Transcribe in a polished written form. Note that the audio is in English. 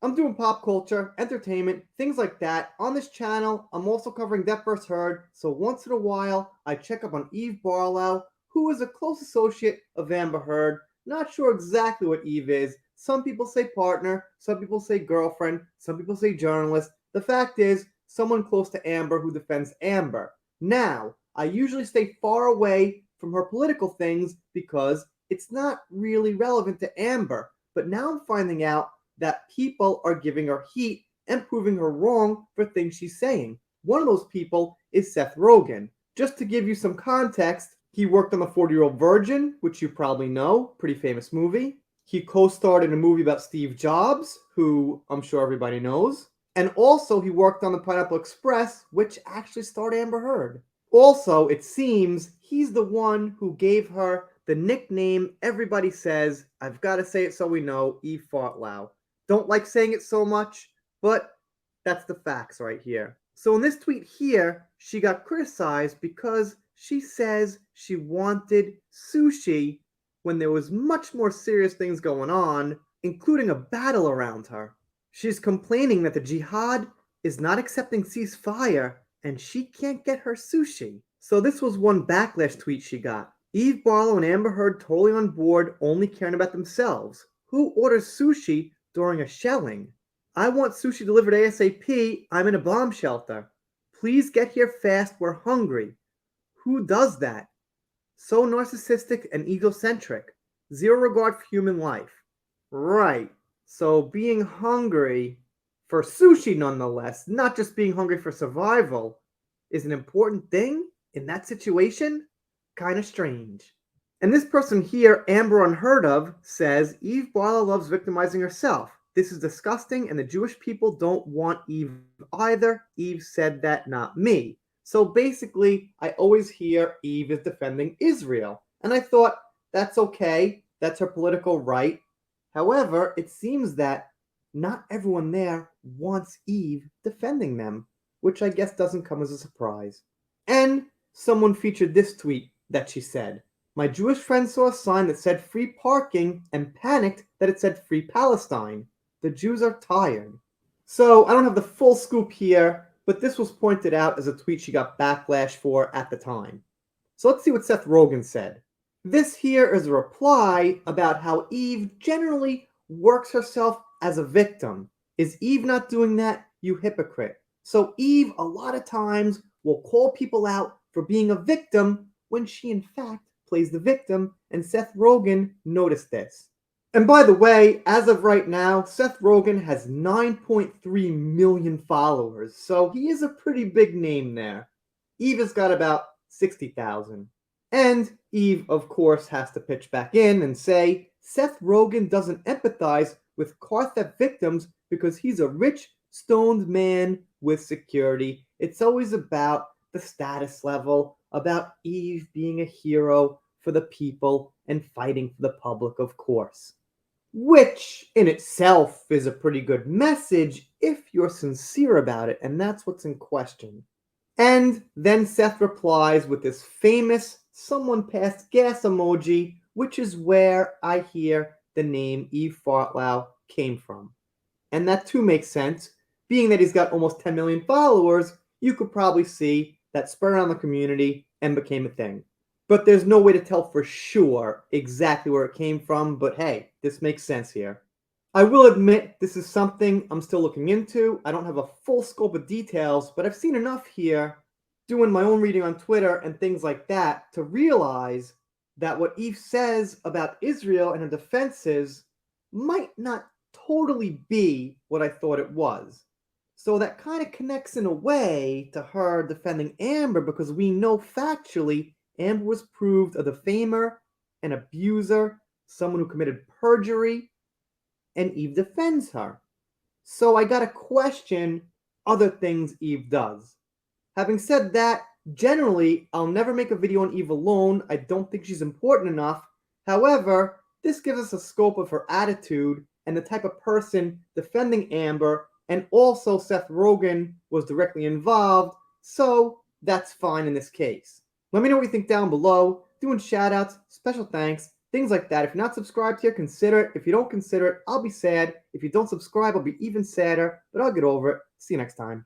I'm doing pop culture, entertainment, things like that. On this channel, I'm also covering Death vs. Heard, so once in a while, I check up on Eve Barlow, who is a close associate of Amber Heard. Not sure exactly what Eve is. Some people say partner, some people say girlfriend, some people say journalist. The fact is, someone close to Amber who defends Amber. Now, I usually stay far away from her political things because it's not really relevant to Amber. But now I'm finding out that people are giving her heat and proving her wrong for things she's saying. One of those people is Seth Rogen. Just to give you some context, he worked on The 40-Year-Old Virgin, which you probably know, pretty famous movie. He co-starred in a movie about Steve Jobs, who I'm sure everybody knows. And also he worked on The Pineapple Express, which actually starred Amber Heard. Also, it seems he's the one who gave her the nickname everybody says, I've got to say it so we know, Eve Fartlow. Don't like saying it so much, but that's the facts right here. So in this tweet here, she got criticized because she says she wanted sushi when there was much more serious things going on, including a battle around her. She's complaining that the jihad is not accepting ceasefire and she can't get her sushi. So this was one backlash tweet she got. Eve Barlow and Amber Heard totally on board, only caring about themselves. Who orders sushi during a shelling? I want sushi delivered ASAP. I'm in a bomb shelter. Please get here fast. We're hungry. Who does that? So narcissistic and egocentric. Zero regard for human life. Right. So being hungry for sushi nonetheless, not just being hungry for survival, is an important thing in that situation? Kinda strange. And this person here, Amber Unheard of, says Eve Barlow loves victimizing herself. This is disgusting, and the Jewish people don't want Eve either. Eve said that, not me. So basically, I always hear Eve is defending Israel. And I thought, that's okay. That's her political right. However, it seems that not everyone there wants Eve defending them, which I guess doesn't come as a surprise. And someone featured this tweet that she said. My Jewish friend saw a sign that said free parking and panicked that it said free Palestine. The Jews are tired. So I don't have the full scoop here, but this was pointed out as a tweet she got backlash for at the time. So let's see what Seth Rogen said. This here is a reply about how Eve generally works herself as a victim. Is Eve not doing that? You hypocrite. So Eve a lot of times will call people out for being a victim when she in fact plays the victim, and Seth Rogen noticed this. And by the way, as of right now, Seth Rogen has 9.3 million followers, so he is a pretty big name there. Eve has got about 60,000. And Eve, of course, has to pitch back in and say Seth Rogen doesn't empathize with car theft victims because he's a rich, stoned man with security. It's always about the status level, about Eve being a hero for the people and fighting for the public, of course. Which in itself is a pretty good message if you're sincere about it, and that's what's in question. And then Seth replies with this famous someone passed gas emoji, which is where I hear the name Eve Fartlow came from. And that too makes sense. Being that he's got almost 10 million followers, you could probably see that spread around the community and became a thing. But there's no way to tell for sure exactly where it came from, but hey, this makes sense here. I will admit this is something I'm still looking into. I don't have a full scope of details, but I've seen enough here, doing my own reading on Twitter and things like that, to realize that what Eve says about Israel and her defenses might not totally be what I thought it was. So that kind of connects in a way to her defending Amber because we know factually Amber was proved a defamer, an abuser, someone who committed perjury, and Eve defends her. So I gotta question other things Eve does. Having said that, generally, I'll never make a video on Eve alone. I don't think she's important enough. However, this gives us a scope of her attitude and the type of person defending Amber, and also Seth Rogen was directly involved, so that's fine in this case. Let me know what you think down below. Doing shoutouts, special thanks, things like that. If you're not subscribed here, consider it. If you don't consider it, I'll be sad. If you don't subscribe, I'll be even sadder, but I'll get over it. See you next time.